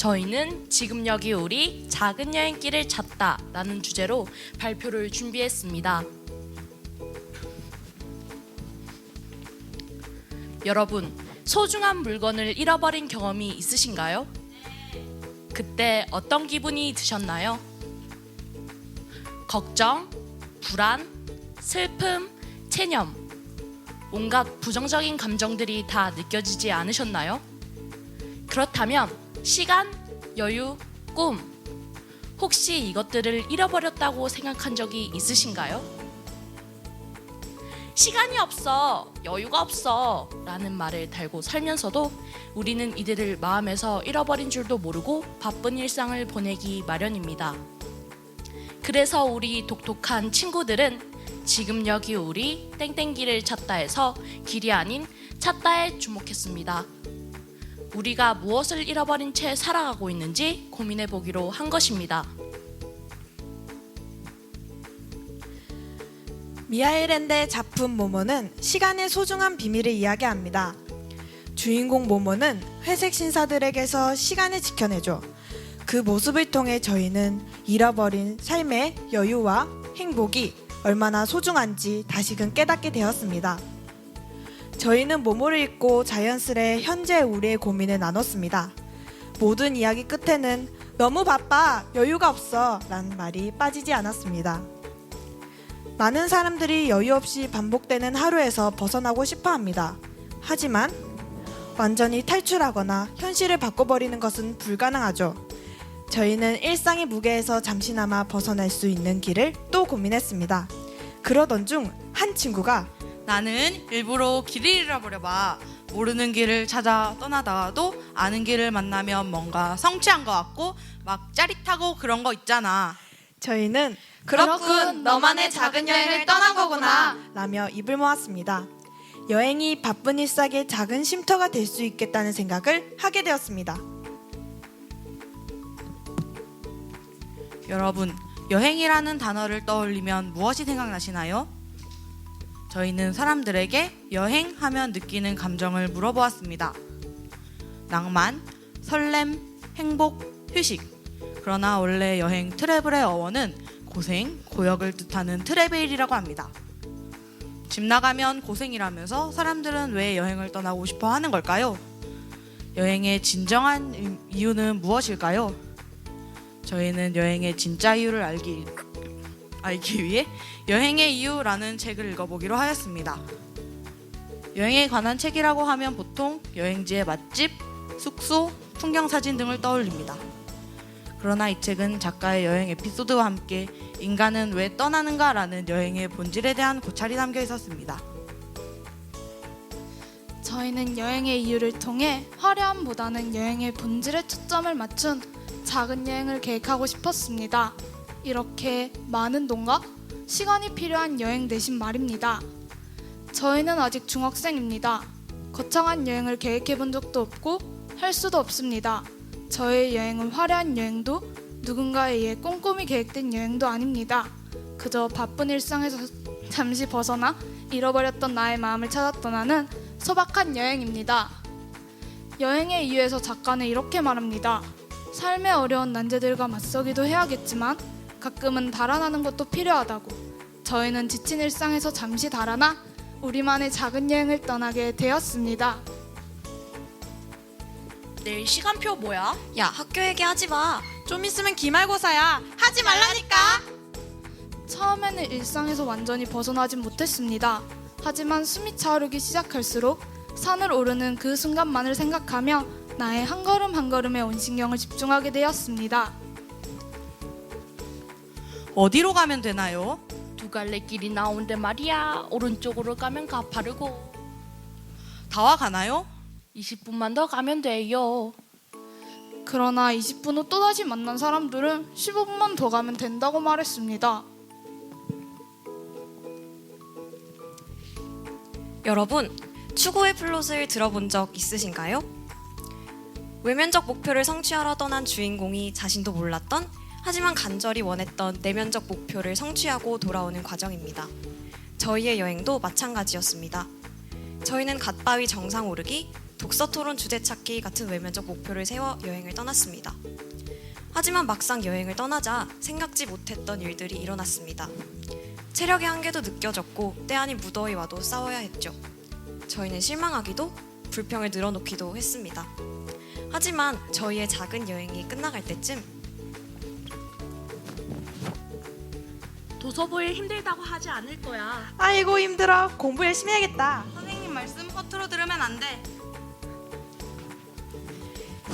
저희는 지금 여기 우리 작은 여행길을 찾다 라는 주제로 발표를 준비했습니다. 여러분, 소중한 물건을 잃어버린 경험이 있으신가요? 그때 어떤 기분이 드셨나요? 걱정, 불안, 슬픔, 체념, 온갖 부정적인 감정들이 다 느껴지지 않으셨나요? 그렇다면 시간, 여유, 꿈, 혹시 이것들을 잃어버렸다고 생각한 적이 있으신가요? 시간이 없어, 여유가 없어 라는 말을 달고 살면서도 우리는 이들을 마음에서 잃어버린 줄도 모르고 바쁜 일상을 보내기 마련입니다. 그래서 우리 독특한 친구들은 지금 여기 우리 땡땡길을 찾다에서 길이 아닌 찾다에 주목했습니다. 우리가 무엇을 잃어버린 채 살아가고 있는지 고민해 보기로 한 것입니다. 미하일 앤의 작품 모모는 시간의 소중한 비밀을 이야기합니다. 주인공 모모는 회색 신사들에게서 시간을 지켜내죠. 그 모습을 통해 저희는 잃어버린 삶의 여유와 행복이 얼마나 소중한지 다시금 깨닫게 되었습니다. 저희는 모모를 읽고 자연스레 현재 우리의 고민을 나눴습니다. 모든 이야기 끝에는 너무 바빠, 여유가 없어 라는 말이 빠지지 않았습니다. 많은 사람들이 여유 없이 반복되는 하루에서 벗어나고 싶어 합니다. 하지만 완전히 탈출하거나 현실을 바꿔버리는 것은 불가능하죠. 저희는 일상의 무게에서 잠시나마 벗어날 수 있는 길을 또 고민했습니다. 그러던 중 한 친구가 나는 일부러 길을 잃어버려봐. 모르는 길을 찾아 떠나다가도 아는 길을 만나면 뭔가 성취한 것 같고 막 짜릿하고 그런 거 있잖아. 저희는 그렇군, 너만의 작은 여행을 떠난 거구나 라며 입을 모았습니다. 여행이 바쁜 일상의 작은 쉼터가 될 수 있겠다는 생각을 하게 되었습니다. 여러분, 여행이라는 단어를 떠올리면 무엇이 생각나시나요? 저희는 사람들에게 여행하면 느끼는 감정을 물어보았습니다. 낭만, 설렘, 행복, 휴식. 그러나 원래 여행 트래블의 어원은 고생, 고역을 뜻하는 트래벨이라고 합니다. 집 나가면 고생이라면서 사람들은 왜 여행을 떠나고 싶어 하는 걸까요? 여행의 진정한 이유는 무엇일까요? 저희는 여행의 진짜 이유를 알기 위해 여행의 이유라는 책을 읽어보기로 하였습니다. 여행에 관한 책이라고 하면 보통 여행지의 맛집, 숙소, 풍경사진 등을 떠올립니다. 그러나 이 책은 작가의 여행 에피소드와 함께 인간은 왜 떠나는가 라는 여행의 본질에 대한 고찰이 담겨 있었습니다. 저희는 여행의 이유를 통해 화려함보다는 여행의 본질에 초점을 맞춘 작은 여행을 계획하고 싶었습니다. 이렇게 많은 돈과 시간이 필요한 여행 대신 말입니다. 저희는 아직 중학생입니다. 거창한 여행을 계획해 본 적도 없고 할 수도 없습니다. 저의 여행은 화려한 여행도 누군가에 의해 꼼꼼히 계획된 여행도 아닙니다. 그저 바쁜 일상에서 잠시 벗어나 잃어버렸던 나의 마음을 찾아 떠나는 소박한 여행입니다. 여행의 이유에서 작가는 이렇게 말합니다. 삶의 어려운 난제들과 맞서기도 해야겠지만 가끔은 달아나는 것도 필요하다고. 저희는 지친 일상에서 잠시 달아나 우리만의 작은 여행을 떠나게 되었습니다. 내일 시간표 뭐야? 야, 학교 얘기하지 마. 좀 있으면 기말고사야. 하지 말라니까. 처음에는 일상에서 완전히 벗어나진 못했습니다. 하지만 숨이 차오르기 시작할수록 산을 오르는 그 순간만을 생각하며 나의 한 걸음 한 걸음에 온 신경을 집중하게 되었습니다. 어디로 가면 되나요? 두 갈래 길이 나오는데 말이야. 오른쪽으로 가면 가파르고 다 와 가나요? 20분만 더 가면 돼요. 그러나 20분 후 또다시 만난 사람들은 15분만 더 가면 된다고 말했습니다. 여러분, 추구의 플롯을 들어본 적 있으신가요? 외면적 목표를 성취하러 떠난 주인공이 자신도 몰랐던 하지만 간절히 원했던 내면적 목표를 성취하고 돌아오는 과정입니다. 저희의 여행도 마찬가지였습니다. 저희는 갓바위 정상 오르기, 독서 토론 주제 찾기 같은 외면적 목표를 세워 여행을 떠났습니다. 하지만 막상 여행을 떠나자 생각지 못했던 일들이 일어났습니다. 체력의 한계도 느껴졌고 때 아닌 무더위 와도 싸워야 했죠. 저희는 실망하기도 불평을 늘어놓기도 했습니다. 하지만 저희의 작은 여행이 끝나갈 때쯤 도서부일 힘들다고 하지 않을 거야. 아이고 힘들어. 공부 열심히 해야겠다. 선생님 말씀 허투루 들으면 안 돼.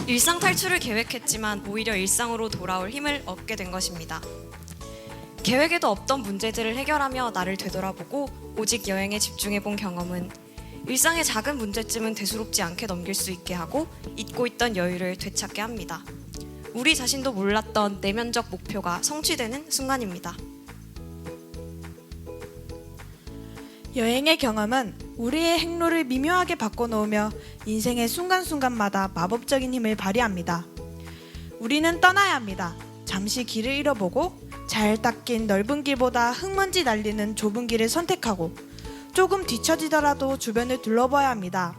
일상 탈출을 계획했지만 오히려 일상으로 돌아올 힘을 얻게 된 것입니다. 계획에도 없던 문제들을 해결하며 나를 되돌아보고 오직 여행에 집중해본 경험은 일상의 작은 문제쯤은 대수롭지 않게 넘길 수 있게 하고 잊고 있던 여유를 되찾게 합니다. 우리 자신도 몰랐던 내면적 목표가 성취되는 순간입니다. 여행의 경험은 우리의 행로를 미묘하게 바꿔놓으며 인생의 순간순간마다 마법적인 힘을 발휘합니다. 우리는 떠나야 합니다. 잠시 길을 잃어보고 잘 닦인 넓은 길보다 흙먼지 날리는 좁은 길을 선택하고 조금 뒤처지더라도 주변을 둘러봐야 합니다.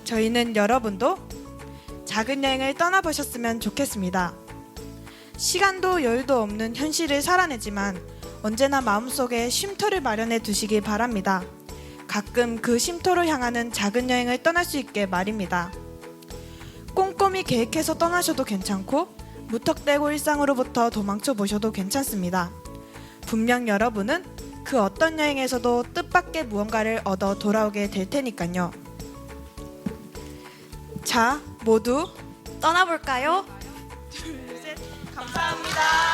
저희는 여러분도 작은 여행을 떠나보셨으면 좋겠습니다. 시간도 여유도 없는 현실을 살아내지만 언제나 마음속에 쉼터를 마련해 두시길 바랍니다. 가끔 그 쉼터로 향하는 작은 여행을 떠날 수 있게 말입니다. 꼼꼼히 계획해서 떠나셔도 괜찮고 무턱대고 일상으로부터 도망쳐 보셔도 괜찮습니다. 분명 여러분은 그 어떤 여행에서도 뜻밖의 무언가를 얻어 돌아오게 될 테니까요. 자, 모두 떠나볼까요? 감사합니다.